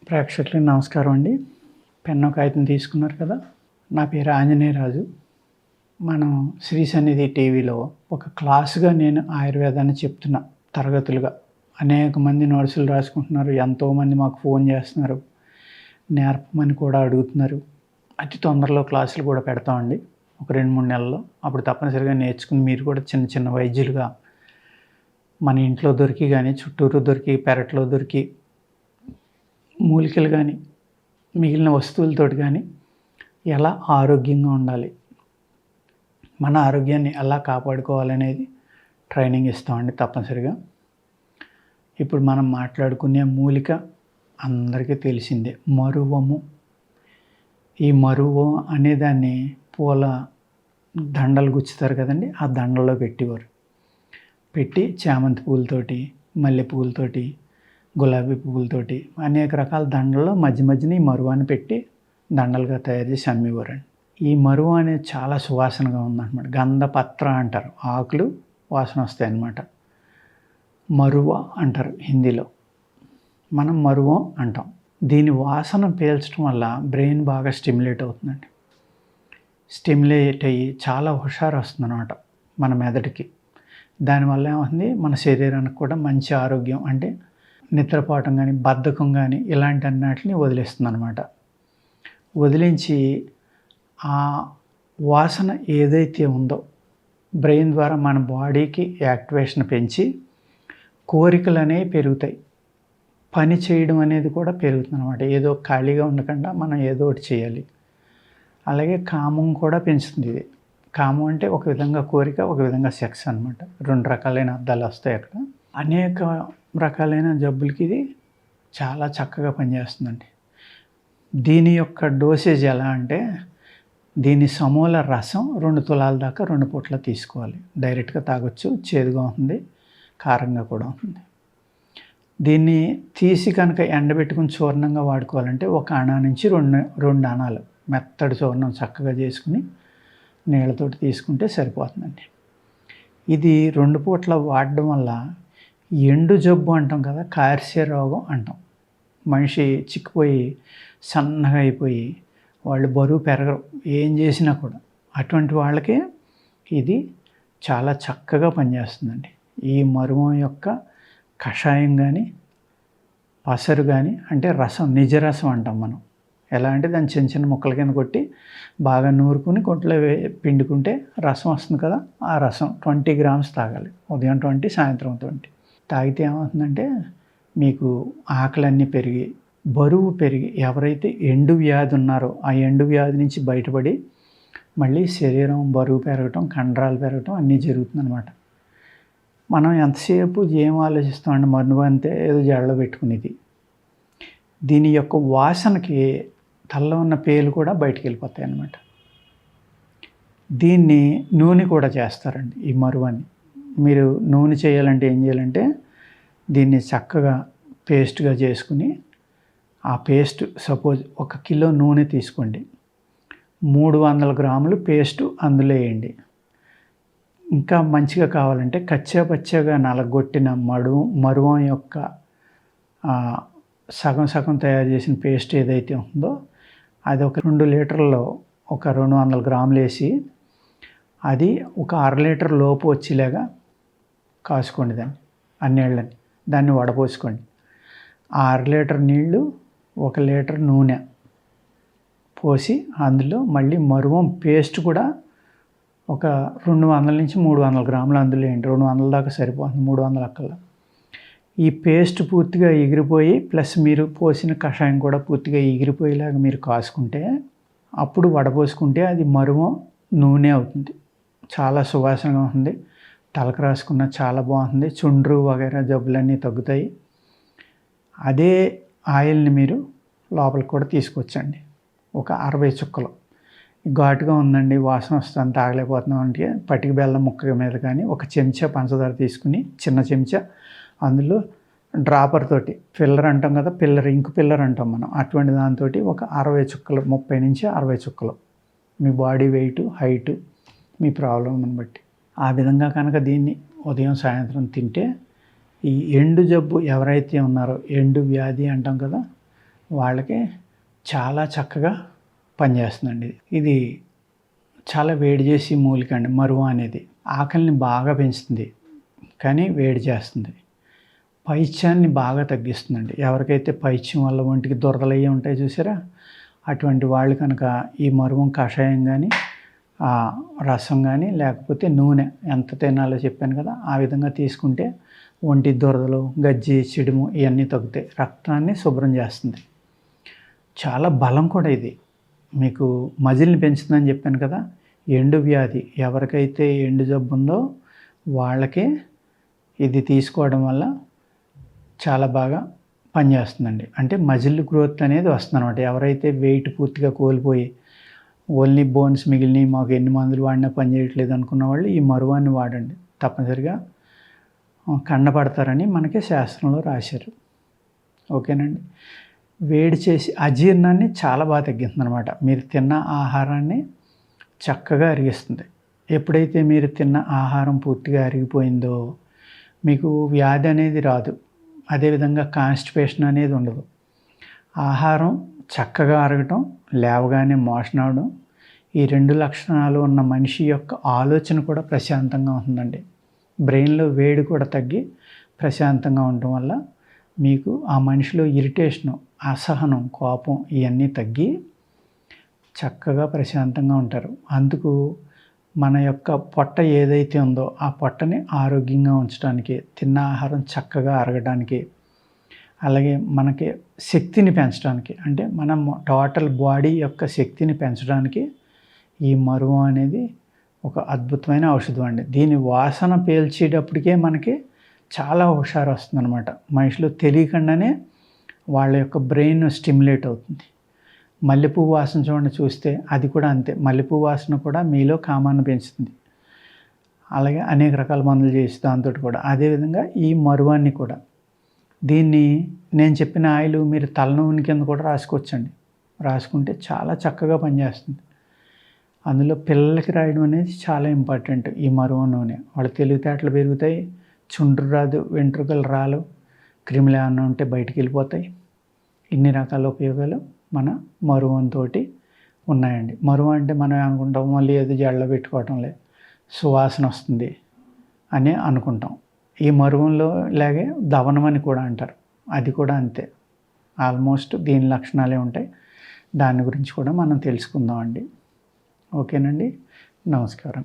ప్రేక్షకులకి నమస్కారం అండి. పెన్ను కాగితం తీసుకున్నారు కదా. నా పేరు ఆంజనేయరాజు. మనం శ్రీ సన్నిధి టీవీలో ఒక క్లాసుగా నేను ఆయుర్వేదాన్ని చెప్తున్నా, తరగతులుగా. అనేక మంది నోట్సులు రాసుకుంటున్నారు, ఎంతోమంది మాకు ఫోన్ చేస్తున్నారు, నేర్పమని కూడా అడుగుతున్నారు. అతి తొందరలో క్లాసులు కూడా పెడతామండి, ఒక 2-3 నెలల్లో. అప్పుడు తప్పనిసరిగా నేర్చుకుని మీరు కూడా చిన్న చిన్న వైద్యులుగా మన ఇంట్లో దొరికి కానీ, చుట్టూరు దొరికి, పెరట్లో దొరికి మూలికలు కానీ, మిగిలిన వస్తువులతోటి కానీ ఎలా ఆరోగ్యంగా ఉండాలి, మన ఆరోగ్యాన్ని ఎలా కాపాడుకోవాలనేది ట్రైనింగ్ ఇస్తామండి తప్పనిసరిగా. ఇప్పుడు మనం మాట్లాడుకునే మూలిక అందరికీ తెలిసిందే, మరువము. ఈ మరువు అనేదాన్ని పూల దండలు గుచ్చుతారు కదండి, ఆ దండల్లో పెట్టి చామంతి పూలతోటి, మల్లె పువ్వులతోటి, గులాబీ పువ్వులతోటి అనేక రకాల దండల్లో మధ్యన ఈ మరువాన్ని పెట్టి దండలుగా తయారు చేసి అమ్మేవారండి. ఈ మరువ అనేది చాలా సువాసనగా ఉందన్నమాట. గంధపత్ర అంటారు, ఆకులు వాసన వస్తాయి అన్నమాట. మరువ అంటారు హిందీలో, మనం మరువం అంటాం. దీని వాసన పీల్చడం వల్ల బ్రెయిన్ బాగా స్టిమ్యులేట్ అవుతుందండి. స్టిమ్యులేట్ అయ్యి చాలా హుషారు వస్తుందన్నమాట మన మెదడుకి. దానివల్ల ఏమవుతుంది, మన శరీరానికి కూడా మంచి ఆరోగ్యం, అంటే నిద్రపోవటం కానీ, బద్ధకం కానీ ఇలాంటి అన్నిటిని వదిలేస్తుంది అనమాట. వదిలించి ఆ వాసన ఏదైతే ఉందో బ్రెయిన్ ద్వారా మన బాడీకి యాక్టివేషన్ పెంచి కోరికలు అనేవి పెరుగుతాయి, పని చేయడం అనేది కూడా పెరుగుతుంది అనమాట. ఏదో ఖాళీగా ఉండకుండా మనం ఏదో ఒకటి చేయాలి. అలాగే కామం కూడా పెంచుతుంది ఇది. కామం అంటే ఒక విధంగా కోరిక, ఒక విధంగా సెక్స్ అనమాట. 2 రకాలైన అర్థాలు వస్తాయి అక్కడ. అనేక రకాలైన జబ్బులకి ఇది చాలా చక్కగా పనిచేస్తుందండి. దీని యొక్క డోసేజ్ ఎలా అంటే, దీని సమూల రసం 2 తులాల దాకా 2 పూట్ల తీసుకోవాలి. డైరెక్ట్గా తాగొచ్చు, చేదుగా ఉంటుంది, కారంగా కూడా ఉంటుంది. దీన్ని తీసి కనుక ఎండబెట్టుకుని చూర్ణంగా వాడుకోవాలంటే 1 అణా నుంచి 2 అణాలు మెత్తడి చూర్ణం చక్కగా చేసుకుని నీళ్ళతోటి తీసుకుంటే సరిపోతుందండి. ఇది 2 పూట్ల వాడడం వల్ల ఎండు జబ్బు అంటాం కదా, కార్స్య రోగం అంటాం. మనిషి చిక్కిపోయి సన్నగా అయిపోయి వాళ్ళు బరువు పెరగరు ఏం చేసినా కూడా, అటువంటి వాళ్ళకి ఇది చాలా చక్కగా పనిచేస్తుందండి. ఈ మరువం యొక్క కషాయం కానీ, పసరు కానీ, అంటే రసం, నిజరసం అంటాం మనం. ఎలా అంటే దాన్ని చిన్న చిన్న ముక్కల కింద కొట్టి బాగా నూరుకుని కొట్లో పిండుకుంటే రసం వస్తుంది కదా, ఆ రసం 20 గ్రామ్స్ తాగాలి. ఉదయం 20, సాయంత్రం 20. తాగితే ఏమవుతుందంటే మీకు ఆకలన్నీ పెరిగి, బరువు పెరిగి, ఎవరైతే ఎండు వ్యాధి ఉన్నారో ఆ ఎండు వ్యాధి నుంచి బయటపడి మళ్ళీ శరీరం బరువు పెరగటం, కండరాలు పెరగటం అన్నీ జరుగుతుందన్నమాట. మనం ఎంతసేపు ఏం ఆలోచిస్తామంటే మరువు అంతే ఏదో జడలో పెట్టుకునేది. దీని యొక్క వాసనకి తలలో ఉన్న పేలు కూడా బయటికి వెళ్ళిపోతాయి అన్నమాట. దీన్ని నూనె కూడా చేస్తారండి. ఈ మరువని మీరు నూనె చేయాలంటే ఏం చేయాలంటే, దీన్ని చక్కగా పేస్ట్గా చేసుకుని, ఆ పేస్ట్ సపోజ్ 1 కిలో నూనె తీసుకోండి, 300 గ్రాములు పేస్టు అందులో వేయండి. ఇంకా మంచిగా కావాలంటే కచ్చాపచ్చాగా నలగొట్టిన మరువం యొక్క సగం తయారు చేసిన పేస్ట్ ఏదైతే ఉందో అది ఒక 2 లీటర్లో ఒక 200 గ్రాములు వేసి, అది ఒక 1/2 లీటర్ లోపు వచ్చేలాగా కాసుకోండి ఆ నీళ్ళని. దాన్ని వడపోసుకోండి. ఆ 1/2 లీటర్ నీళ్ళు 1 లీటర్ నూనె పోసి అందులో మళ్ళీ మరువం పేస్ట్ కూడా ఒక 200 నుంచి 300 గ్రాములు అందులో వేయండి. 200 దాకా సరిపోతుంది, 300 అక్కల. ఈ పేస్ట్ పూర్తిగా ఎగిరిపోయి ప్లస్ మీరు పోసిన కషాయం కూడా పూర్తిగా ఎగిరిపోయేలాగా మీరు కాసుకుంటే, అప్పుడు వడపోసుకుంటే అది మరువం నూనె అవుతుంది. చాలా సువాసనగా ఉంటుంది, తలకు రాసుకున్న చాలా బాగుంటుంది. చుండ్రు వగైరా జబ్బులన్నీ తగ్గుతాయి. అదే ఆయిల్ని మీరు లోపలికి కూడా తీసుకొచ్చండి. ఒక 60 చుక్కలు. ఘాటుగా ఉందండి, వాసన వస్తుంది, తాగలేకపోతున్నాం అంటే పటిక బెల్లం ముక్క మీద కానీ 1 చెంచా పంచదార తీసుకుని, చిన్న చెంచా అందులో డ్రాపర్ తోటి, ఫిల్లర్ అంటాం కదా, ఇంకు పిల్లర్ అంటాం మనం, అటువంటి దాంతో ఒక 60 చుక్కలు, 30 నుంచి 60 చుక్కలు, మీ బాడీ వెయిట్, హైటు, మీ ప్రాబ్లంని బట్టి ఆ విధంగా కనుక దీన్ని ఉదయం సాయంత్రం తింటే ఈ ఎండు జబ్బు ఎవరైతే ఉన్నారో, ఎండు వ్యాధి అంటాం కదా, వాళ్ళకి చాలా చక్కగా పనిచేస్తుందండి. ఇది చాలా వేడి చేసి మూలిక అండి మరువ అనేది. ఆకలిని బాగా పెంచుతుంది, కానీ వేడి చేస్తుంది. పైత్యాన్ని బాగా తగ్గిస్తుందండి. ఎవరికైతే పైత్యం వల్ల ఒంటికి దురదలు అయ్యి ఉంటాయి చూసారా, అటువంటి వాళ్ళు కనుక ఈ మరువం కషాయం కానీ రసం కానీ లేకపోతే నూనె ఎంత తినాలో చెప్పాను కదా, ఆ విధంగా తీసుకుంటే ఒంటి దురదలు, గజ్జి, చిడుము ఇవన్నీ తగ్గుతాయి. రక్తాన్ని శుభ్రం చేస్తుంది. చాలా బలం కూడా ఇది. మీకు మజిల్ని పెంచుతుందని చెప్పాను కదా. ఎండు వ్యాధి ఎవరికైతే ఎండు జబ్బు ఉందో వాళ్ళకే ఇది తీసుకోవడం వల్ల చాలా బాగా పనిచేస్తుందండి. అంటే మజిల్ గ్రోత్ అనేది వస్తుందన్నమాట. ఎవరైతే వెయిట్ పూర్తిగా కోల్పోయి ఓన్లీ బోన్స్ మిగిలినవి, మాకు ఎన్ని మందులు వాడినా పని చేయట్లేదు అనుకున్న వాళ్ళు ఈ మరువాన్ని వాడండి. తప్పనిసరిగా కన్నపడతారని మనకి శాస్త్రంలో రాశారు. ఓకేనండి. వేడి చేసి అజీర్ణాన్ని చాలా బాగా తగ్గిస్తుంది అనమాట. మీరు తిన్న ఆహారాన్ని చక్కగా అరిగిస్తుంది. ఎప్పుడైతే మీరు తిన్న ఆహారం పూర్తిగా అరిగిపోయిందో మీకు వ్యాధి అనేది రాదు. అదేవిధంగా కాన్స్టిపేషన్ అనేది ఉండదు. ఆహారం చక్కగా అరగటం, లేవగానే మోషన్ అవడం, ఈ 2 లక్షణాలు ఉన్న మనిషి యొక్క ఆలోచన కూడా ప్రశాంతంగా ఉంటుందండి. బ్రెయిన్లో వేడి కూడా తగ్గి ప్రశాంతంగా ఉండటం వల్ల మీకు ఆ మనిషిలో ఇరిటేషను, అసహనం, కోపం ఇవన్నీ తగ్గి చక్కగా ప్రశాంతంగా ఉంటారు. అందుకు మన యొక్క పొట్ట ఏదైతే ఉందో ఆ పొట్టని ఆరోగ్యంగా ఉంచడానికి, తిన్న ఆహారం చక్కగా అరగడానికి, అలాగే మనకి శక్తిని పెంచడానికి, అంటే మనం టోటల్ బాడీ యొక్క శక్తిని పెంచడానికి ఈ మరువం అనేది ఒక అద్భుతమైన ఔషధం అండి. దీని వాసన పీల్చేటప్పటికే మనకి చాలా హుషారు వస్తుందన్నమాట. మనిషిలో తెలియకుండానే వాళ్ళ యొక్క బ్రెయిన్ స్టిమ్యులేట్ అవుతుంది. మల్లెపువ్వు వాసన చూడండి, చూస్తే అది కూడా అంతే. మల్లెపువ్వు వాసన కూడా మీలో కామాన్ని పెంచుతుంది. అలాగే అనేక రకాల మందులు చేసి దాంతో కూడా అదేవిధంగా ఈ మరువాన్ని కూడా, దీన్ని నేను చెప్పిన ఆయిల్ మీరు తలనూనె కింద కూడా రాసుకోవచ్చండి. రాసుకుంటే చాలా చక్కగా పనిచేస్తుంది. అందులో పిల్లలకి రాయడం అనేది చాలా ఇంపార్టెంట్. ఈ మరువ నూనె వాళ్ళ తెలివితేటలు పెరుగుతాయి, చుండ్రు రాదు, వెంట్రుకలు రాలు, క్రిములు ఏమన్నా ఉంటే బయటికి వెళ్ళిపోతాయి. ఇన్ని రకాల ఉపయోగాలు మన మరువంతో ఉన్నాయండి. మరువ అంటే మనం అనుకుంటాం మళ్ళీ ఏదో జడలో పెట్టుకోవటం లేదు, సువాసన వస్తుంది అని అనుకుంటాం. ఈ మరువంలో ఇలాగే దవనం అని కూడా అంటారు, అది కూడా అంతే. ఆల్మోస్ట్ దీని లక్షణాలే ఉంటాయి. దాని గురించి కూడా మనం తెలుసుకుందామండి. ఓకేనండి. నమస్కారం.